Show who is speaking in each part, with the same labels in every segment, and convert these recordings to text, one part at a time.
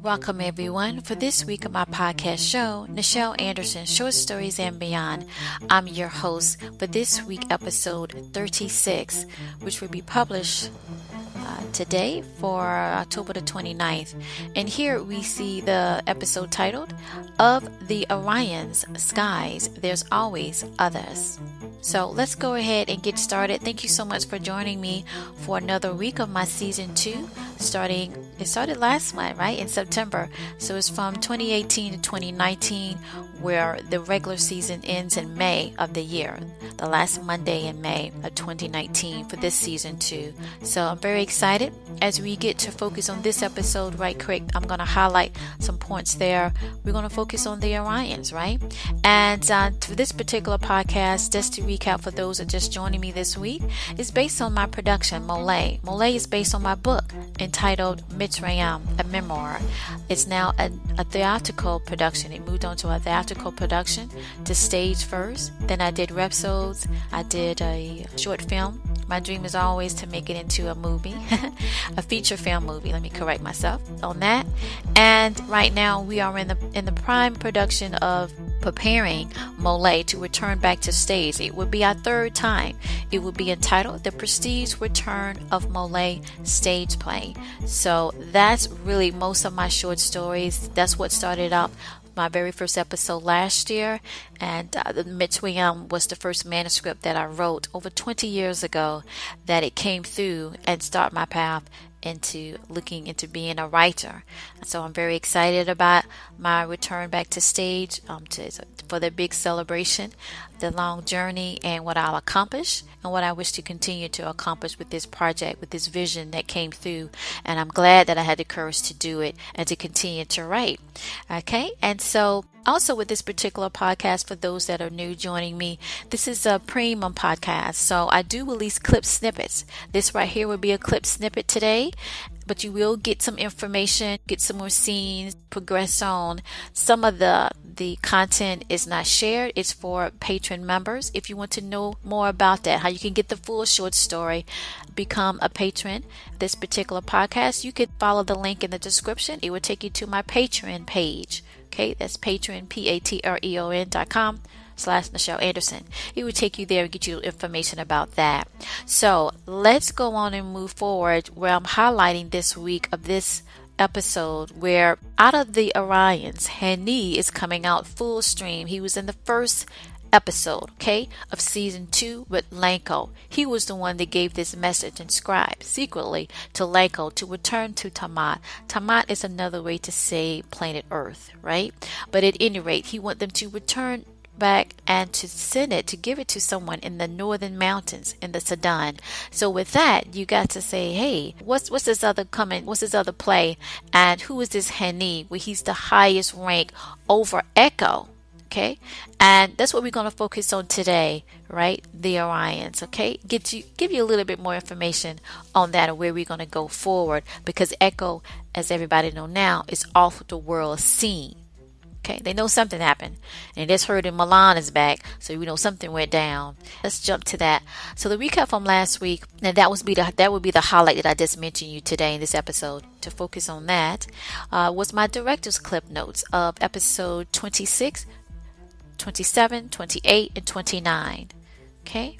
Speaker 1: Welcome everyone for this week of my podcast show, Nichel Anderson, Short Stories and Beyond. I'm your host for this week, episode 36, which will be published today for October the 29th. And here we see the episode titled, Of the Orion's Skies, There's Always Others. So let's go ahead and get started. Thank you so much for joining me for another week of my season 2. It started last month, right? In September. So it's from 2018 to 2019, where the regular season ends in May of the year, the last Monday in May of 2019 for this season 2. So I'm very excited as we get to focus on this episode right quick. I'm going to highlight some points there. We're going to focus on the Orions, right? And for this particular podcast, just to recap for those that are just joining me this week, it's based on my production, MOLIAE. MOLIAE is based on my book entitled Mitzrayim, a memoir. It's now a theatrical production. It moved on to a theatrical production to stage first. Then I did episodes. I did a short film. My dream is always to make it into a movie, a feature film movie. Let me correct myself on that. And right now we are in the prime production of preparing MOLIAE to return back to stage. It would be our third time. It would be entitled The Prestige Return of MOLIAE Stage Play. So that's really most of my short stories. That's what started up my very first episode last year, and the Mitzrayim was the first manuscript that I wrote over 20 years ago that it came through and started my path into looking into being a writer. So I'm very excited about my return back to stage for the big celebration, the long journey, and what I'll accomplish and what I wish to continue to accomplish with this project, with this vision that came through. And I'm glad that I had the courage to do it and to continue to write. Okay, and so also with this particular podcast, for those that are new joining me, this is a premium podcast. So I do release clip snippets. This right here will be a clip snippet today, but you will get some information, get some more scenes, progress on. Some of the content is not shared. It's for Patron members. If you want to know more about that, how you can get the full short story, become a patron. This particular podcast, you could follow the link in the description. It will take you to my Patreon page. Okay, that's Patron, patreon.com/Nichel Anderson. It will take you there and get you information about that. So let's go on and move forward, where I'm highlighting this week of this episode where out of the Orions, Hanee is coming out full stream. He was in the first episode, okay, of season 2 with Lanko. He was the one that gave this message inscribed secretly to Lanko to return to Tamat. Tamat is another way to say planet Earth, right? But at any rate, he want them to return back and to send it, to give it to someone in the northern mountains in the Sudan. So with that, you got to say, hey, what's this other coming? What's this other play? And who is this Hanee? Well, he's the highest rank over Echo. Okay, and that's what we're going to focus on today, right? The Orions, okay? Give you a little bit more information on that and where we're going to go forward, because Echo, as everybody know now, is off the world scene. Okay, they know something happened, and they just heard in Milan is back, so we know something went down. Let's jump to that. So the recap from last week, and that would be the highlight that I just mentioned you today in this episode. To focus on that, was my director's clip notes of episode 26. 27, 28, and 29. Okay,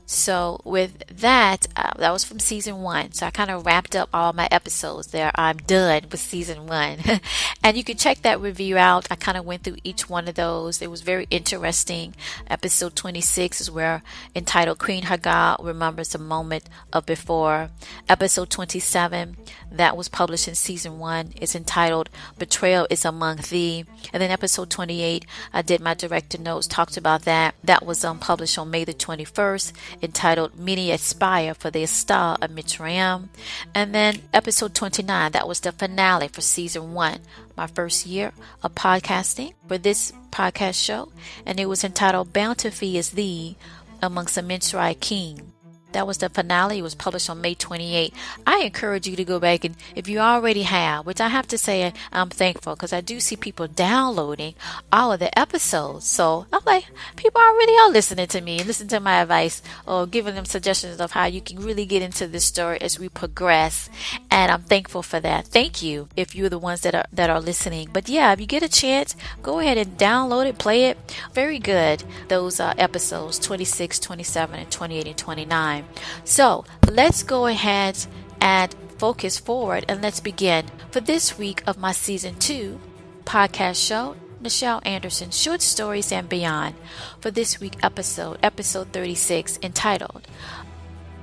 Speaker 1: so with that, that was from season 1. So I kind of wrapped up all my episodes there. I'm done with season 1. And you can check that review out. I kind of went through each one of those. It was very interesting. Episode 26 is where entitled Queen Hagar Remembers the Moment of Before. Episode 27, that was published in season 1, is entitled Betrayal is Among Thee. And then episode 28, I did my director notes, talked about that. That was published on May the 21st, entitled Many Aspire for the Star of Mitzrayim. And then episode 29, that was the finale for season 1, my first year of podcasting for this podcast show. And it was entitled Bountiful is Thee Amongst the Mitzrayim King. That was the finale. It was published on May 28. I encourage you to go back, and if you already have, which I have to say I'm thankful because I do see people downloading all of the episodes. So I'm like, people already are listening to me, listen to my advice, or giving them suggestions of how you can really get into this story as we progress. And I'm thankful for that. Thank you if you're the ones that are listening. But yeah, if you get a chance, go ahead and download it, play it. Very good. Those episodes 26, 27, and 28 and 29. So let's go ahead and focus forward, and let's begin. For this week of my season 2 podcast show, Nichel Anderson, Short Stories and Beyond. For this week episode 36, entitled,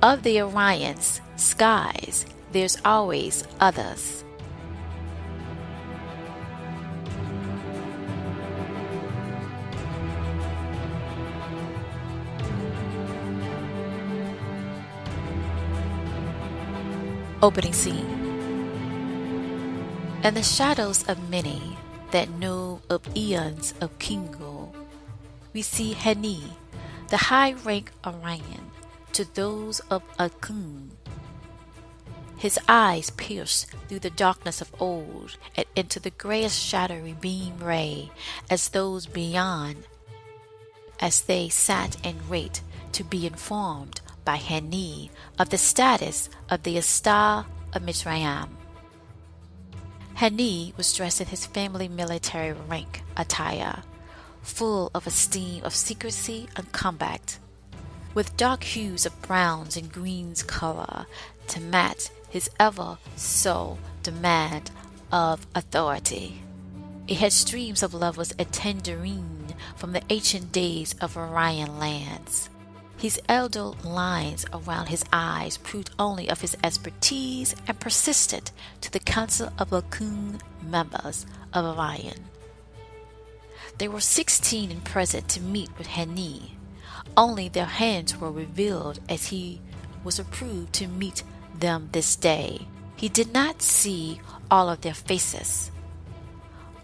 Speaker 1: Of the Orions, Skies, There's Always Others. Opening scene. And the shadows of many that know of eons of Kingo, we see Hanee, the high-rank Orion, to those of Ueken. His eyes pierced through the darkness of old and into the grayish shadowy beam ray as those beyond, as they sat and wait to be informed by Hanee of the status of the Star of Mitzrayim. Hanee was dressed in his family military rank attire, full of a steam of secrecy and combat, with dark hues of browns and greens color to match his ever so demand of authority. It had streams of lovers a tangerine from the ancient days of Orion lands. His elder lines around his eyes proved only of his expertise and persisted to the council of Patron Members of Orion. There were 16 in present to meet with Hanee. Only their hands were revealed as he was approved to meet them this day. He did not see all of their faces,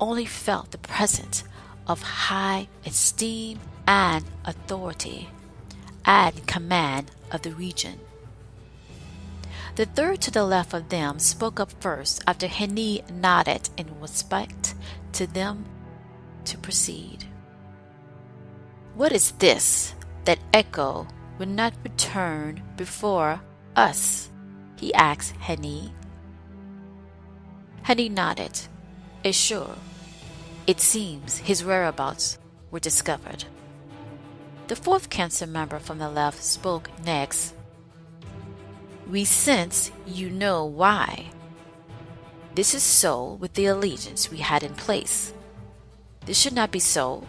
Speaker 1: only felt the presence of high esteem and authority and command of the region. The third to the left of them spoke up first after Hanee nodded in respect to them to proceed. What is this that echo will not return before us? He asked Hanee. Hanee nodded. Sure, it seems his whereabouts were discovered. The fourth council member from the left spoke next. We sense you know why. This is so with the allegiance we had in place. This should not be so.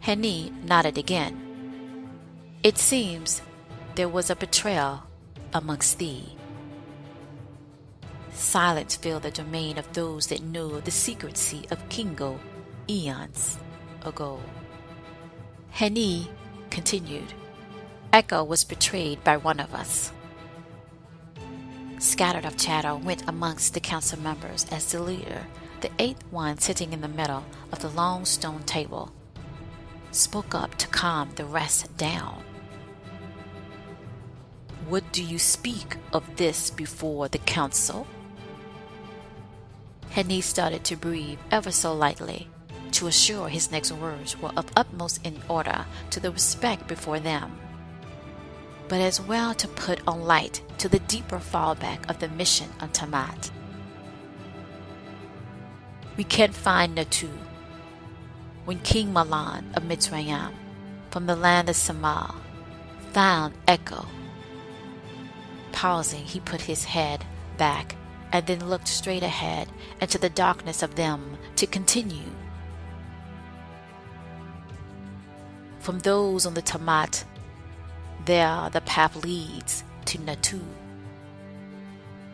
Speaker 1: Hanee nodded again. It seems there was a betrayal amongst thee. Silence filled the domain of those that know the secrecy of Kingo eons ago. Hanee continued. Echo was betrayed by one of us. Scattered of chatter went amongst the council members as the leader, the eighth one sitting in the middle of the long stone table, spoke up to calm the rest down. What do you speak of this before the council? Hanee started to breathe ever so lightly, to assure his next words were of utmost in order to the respect before them, but as well to put on light to the deeper fallback of the mission on Tamat. We can't find Natu. When King Milan of Mitzrayim, from the land of Samal, found Echo. Pausing, he put his head back and then looked straight ahead into the darkness of them to continue. From those on the Tamat, there the path leads to Natu.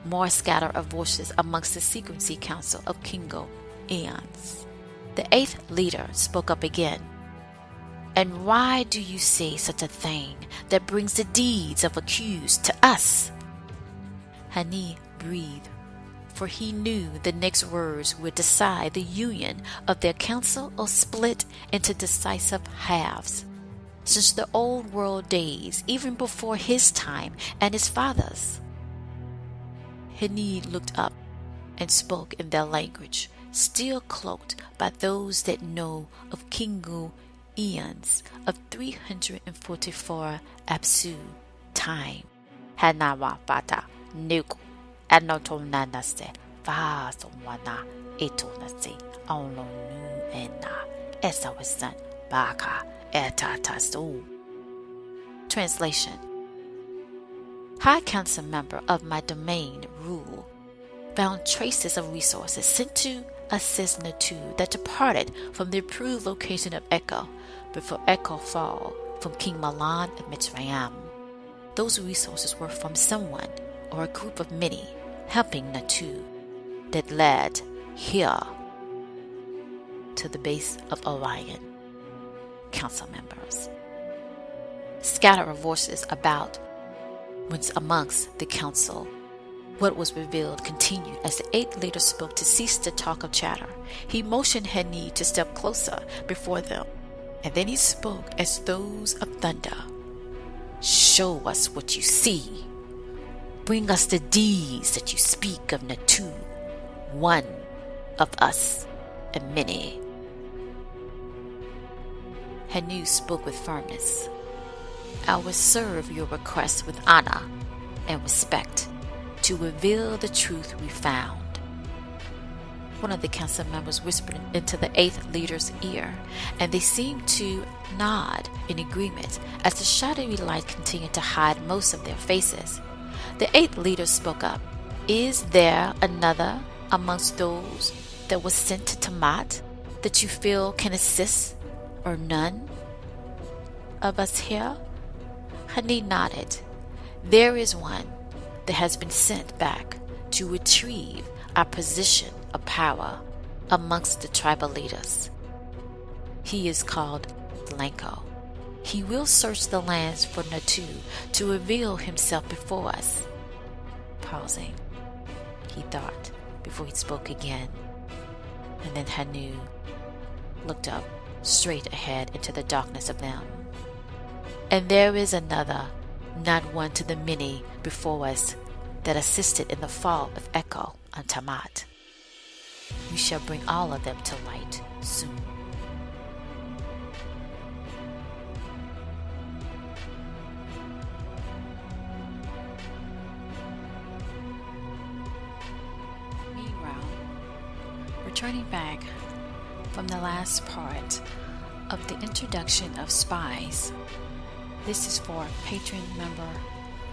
Speaker 1: More scatter of voices amongst the secrecy council of Kingo eons. The eighth leader spoke up again. And why do you say such a thing that brings the deeds of accused to us? Hanee breathed, for he knew the next words would decide the union of their council or split into decisive halves. since the old world days, even before his time and his father's. Hanee looked up and spoke in their language, still cloaked by those that know of Kingu eons of 344 Apsu time. Hanawa bata nuku anotonanaste vasomwana etonasi onlo nu ena esawasan baka etatasu. Translation: High Council member of my domain rule found traces of resources sent to assist Natu that departed from the approved location of Echo before Echo fall from King Milan of Mitzrayim. Those resources were from someone or a group of many helping Natu that led here to the base of Orion. Council members scatter voices about whence amongst the council. What was revealed continued as the 8th leader spoke to cease the talk of chatter. He motioned Hanee to step closer before them, and then he spoke as those of thunder. Show us what you see. Bring us the deeds that you speak of Natu, one of us and many. Hanee spoke with firmness. I will serve your request with honor and respect to reveal the truth we found. One of the council members whispered into the 8th leader's ear, and they seemed to nod in agreement as the shadowy light continued to hide most of their faces. The 8th leader spoke up. Is there another amongst those that was sent to Tamat that you feel can assist, or none of us here? Hanee nodded. There is one that has been sent back to retrieve our position of power amongst the tribal leaders. He is called Blanco. He will search the lands for Natu to reveal himself before us. Pausing, he thought before he spoke again, and then Hanee looked up straight ahead into the darkness of them. And there is another, not one to the many before us, that assisted in the fall of Echo on Tamat. We shall bring all of them to light soon. Meanwhile, returning back from the last part of the introduction of spies, this is for Patron Member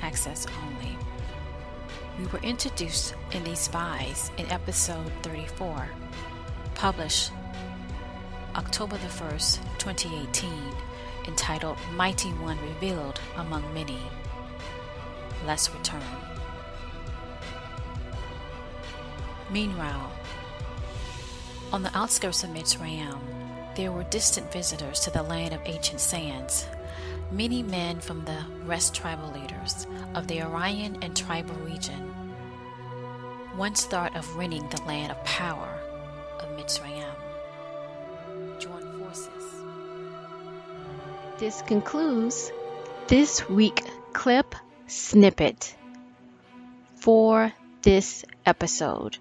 Speaker 1: access only. We were introduced in these spies in episode 34, published October the 1st, 2018, entitled Mighty One Revealed Among Many. Let's return. Meanwhile, on the outskirts of Mitzrayim, there were distant visitors to the land of ancient sands. Many men from the rest tribal leaders of the Orion and tribal region once thought of renting the land of power of Mitzrayim. Join forces.
Speaker 2: This concludes this week clip snippet for this episode.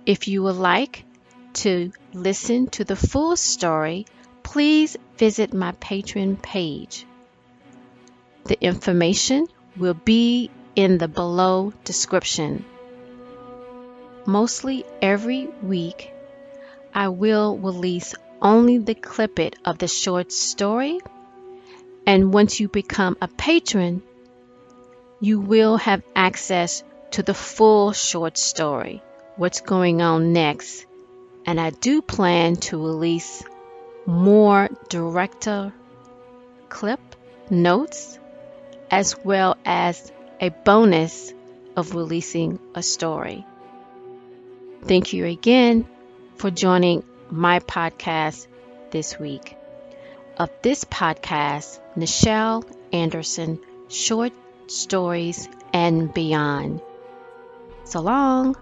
Speaker 2: If you would like to listen to the full story, please visit my Patreon page. The information will be in the below description. Mostly every week, I will release only the clippet of the short story, and once you become a patron, you will have access to the full short story, what's going on next, and I do plan to release more director clip notes as well as a bonus of releasing a story. Thank you again for joining my podcast this week. Of this podcast, Nichel Anderson, Short Stories and Beyond. So long.